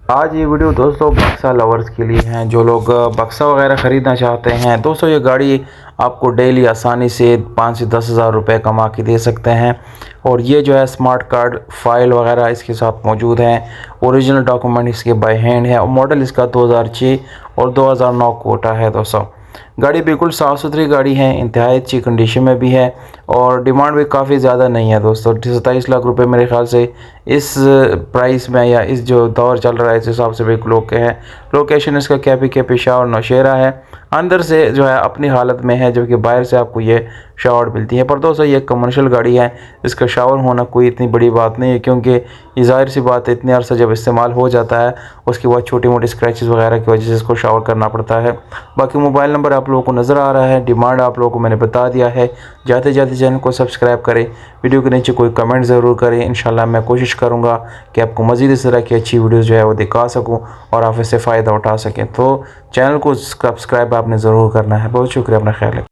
आज ये वीडियो दोस्तों बक्सा लवर्स के लिए हैं, जो लोग बक्सा वगैरह ख़रीदना चाहते हैं। दोस्तों ये गाड़ी आपको डेली आसानी से 5 से 10 हज़ार रुपये कमा के दे सकते हैं। और ये जो है स्मार्ट कार्ड फाइल वगैरह इसके साथ मौजूद हैं। ओरिजिनल डॉक्यूमेंट इसके बाय हैंड है और मॉडल इसका 2006 और 2009 कोटा है। दोस्तों गाड़ी बिल्कुल साफ़ सुथरी गाड़ी है, इंतहाई अच्छी कंडीशन में भी है और डिमांड भी काफ़ी ज़्यादा नहीं है। दोस्तों 27 लाख रुपए मेरे ख्याल से इस प्राइस में या इस जो दौर चल रहा है इस हिसाब से बिल्कुल ओके है। लोकेशन इसका कैपी के पेशावर नौशेरा है। अंदर से जो है अपनी हालत में है, जबकि बाहर से आपको ये शावर मिलती है। पर दोस्तों ये कमर्शियल गाड़ी है, इसका शावर होना कोई इतनी बड़ी बात नहीं है, क्योंकि ये ज़ाहिर सी बात है इतने अरसा जब इस्तेमाल हो जाता है उसके बाद छोटी मोटी स्क्रैचेस वगैरह की वजह से इसको शावर करना पड़ता है। बाकी मोबाइल नंबर आप लोगों को नज़र आ रहा है, डिमांड आप लोगों को मैंने बता दिया है। जाते जाते चैनल को सब्सक्राइब करें, वीडियो के नीचे कोई कमेंट ज़रूर करें। इंशाल्लाह मैं कोशिश करूँगा कि आपको मज़ीद इस तरह की अच्छी वीडियोज़ जो है वो दिखा सकूँ और आप इससे फ़ायदा उठा सकें। तो चैनल को सब्सक्राइब आपने ज़रूर करना है। बहुत शुक्रिया, अपना ख्याल रखें।